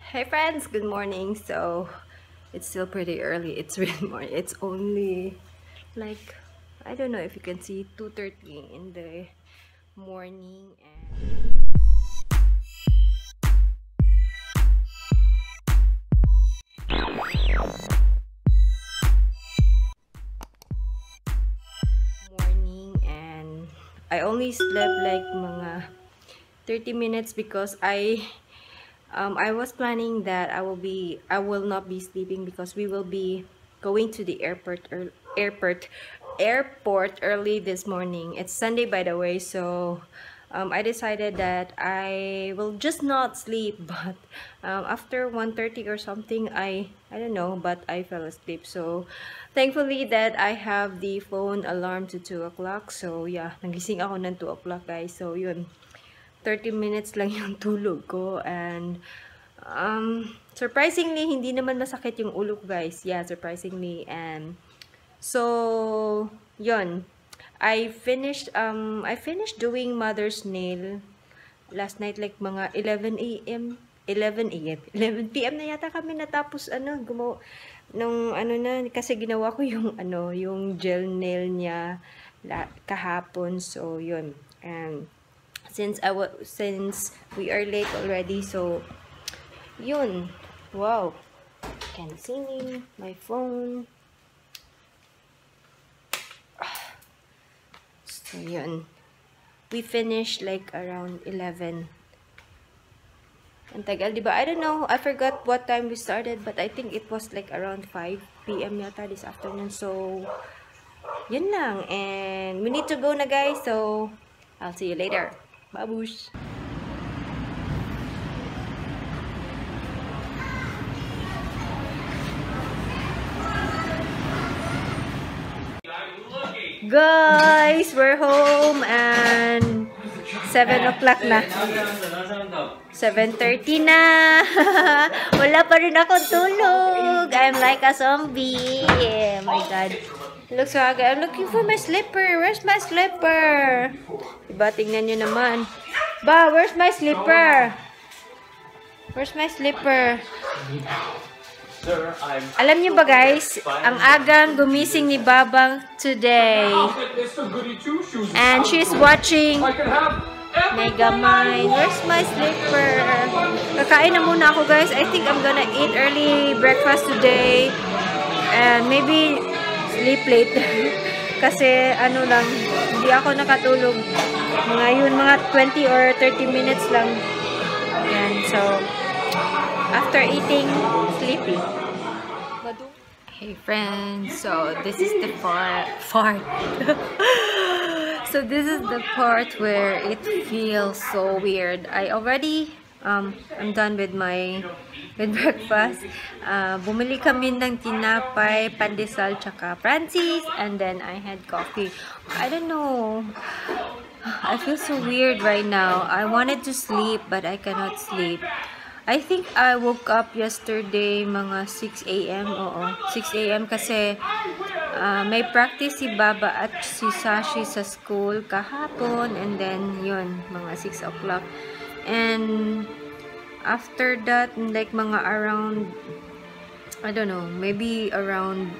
Hey friends, good morning. So it's still pretty early. It's really morning. It's only like, I don't know if you can see, 2:30 in the morning. And I only slept like mga 30 minutes because I was planning that I will not be sleeping because we will be going to the airport early this morning. It's Sunday, by the way, so I decided that I will just not sleep, but after 1:30 or something, I don't know, but I fell asleep. So thankfully that I have the phone alarm to 2 o'clock. So yeah, nagising ako ng 2 o'clock, guys. So yun, 30 minutes lang yung tulog ko, and surprisingly hindi naman masakit yung ulo ko, guys. Yeah, surprisingly. And so yun, I finished doing mother's nail last night, like mga 11 p.m. na yata kami natapos gumawa nung na, kasi ginawa ko yung yung gel nail niya kahapon. So yun, and since we are late already, so yun, wow, can see me, my phone. So yun, we finished like around 11. Ang tagal, diba? I don't know, I forgot what time we started, but I think it was like around 5 p.m. yata this afternoon. So yun lang, and we need to go na, guys. So I'll see you later. Babush! Guys, we're home and 7 o'clock na. 7:30 na. Wala pa rin akong tulog. I'm like a zombie. Oh my god. Look, so I'm looking for my slipper. Where's my slipper? Diba, tingnan nyo naman. Ba, where's my slipper? Where's my slipper? Alam niyo ba, guys, ang agang gumising ni Babang today. And she's watching Megamind. Where's my slipper? Kakain na muna ako, guys. I think I'm gonna eat early breakfast today. And maybe sleep late. Kasi lang, hindi ako nakatulog. Mga 20 or 30 minutes lang. And so after eating, sleepy. Hey friends, so this is the part. So this is the part where it feels so weird. I already I'm done with breakfast. Bumili kami ng tinapay, pandesal, tsaka Francis, and then I had coffee. I don't know. I feel so weird right now. I wanted to sleep, but I cannot sleep. I think I woke up yesterday mga 6 a.m. Oo, 6 a.m. kasi may practice si Baba at si Sashi sa school kahapon, and then yun, mga 6 o'clock. And after that, like mga around, I don't know, maybe around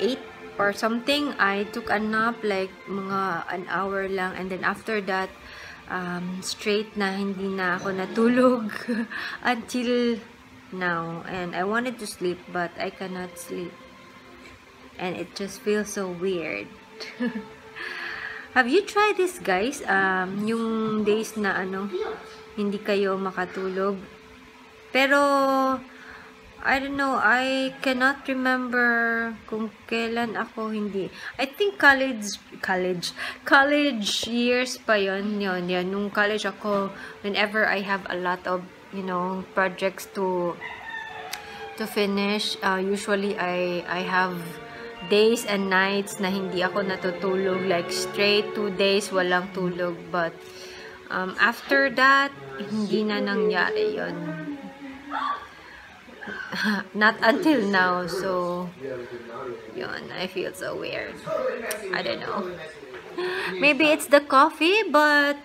8 or something, I took a nap like mga an hour lang, and then after that, straight na hindi na ako natulog until now. And I wanted to sleep, but I cannot sleep, and it just feels so weird. Have you tried this, guys? Yung days na hindi kayo makatulog, pero I don't know, I cannot remember kung kailan ako hindi. I think college years pa yon. Nung college ako, whenever I have a lot of, projects to finish, usually I have days and nights na hindi ako natutulog, like straight 2 days walang tulog. But after that, hindi na nangyari yon. Not until now. So yun, I feel so weird. I don't know. Maybe it's the coffee, but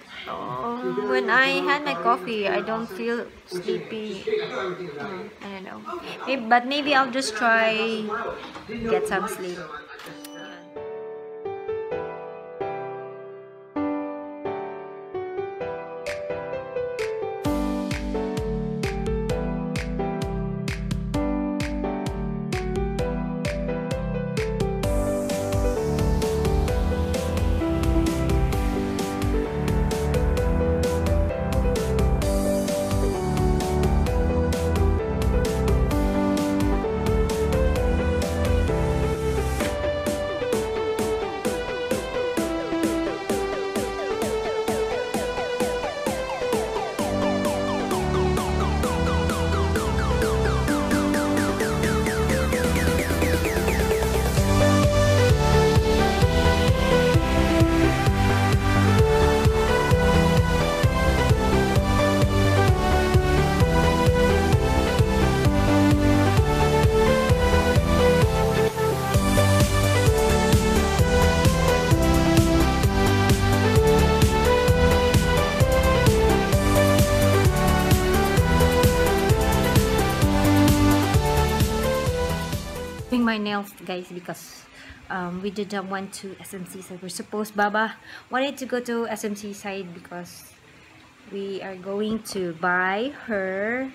when I had my coffee, I don't feel sleepy. I don't know. Maybe I'll just try get some sleep. My nails, guys, because we didn't want to SMC side. We're supposed, Baba wanted to go to SMC side because we are going to buy her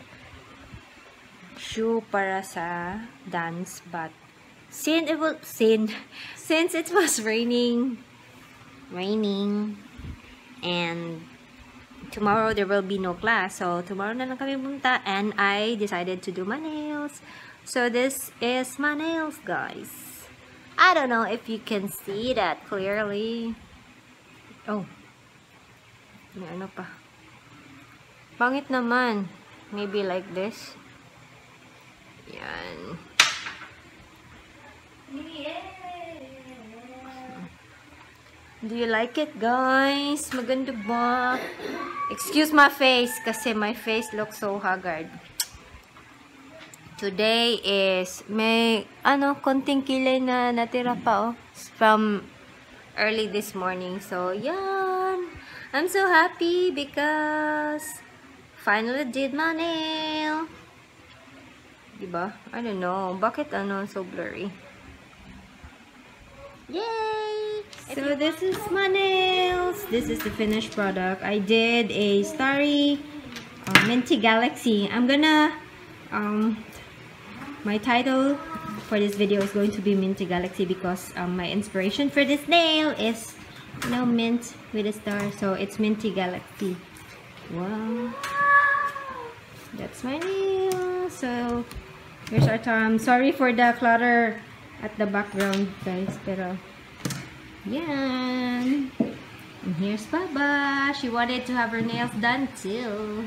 shoe para sa dance, but since it was raining and tomorrow there will be no class, so tomorrow na lang kami punta, and I decided to do my nails. So this is my nails, guys. I don't know if you can see that clearly. Oh, may ano pa. Pangit naman. Maybe like this. Yan. Do you like it, guys? Maganda ba? Excuse my face kasi my face looks so haggard. Today is may konting kilay na natira pa, oh, from early this morning. So yan, I'm so happy because finally did my nail. Diba? I don't know bakit so blurry. Yay! So this is my nails. This is the finished product. I did a starry minty galaxy. I'm gonna my title for this video is going to be Minty Galaxy because my inspiration for this nail is mint with a star, so it's Minty Galaxy. Wow, that's my nail. So here's our thumb. Sorry for the clutter at the background, guys, pero yeah. And here's Baba. She wanted to have her nails done too.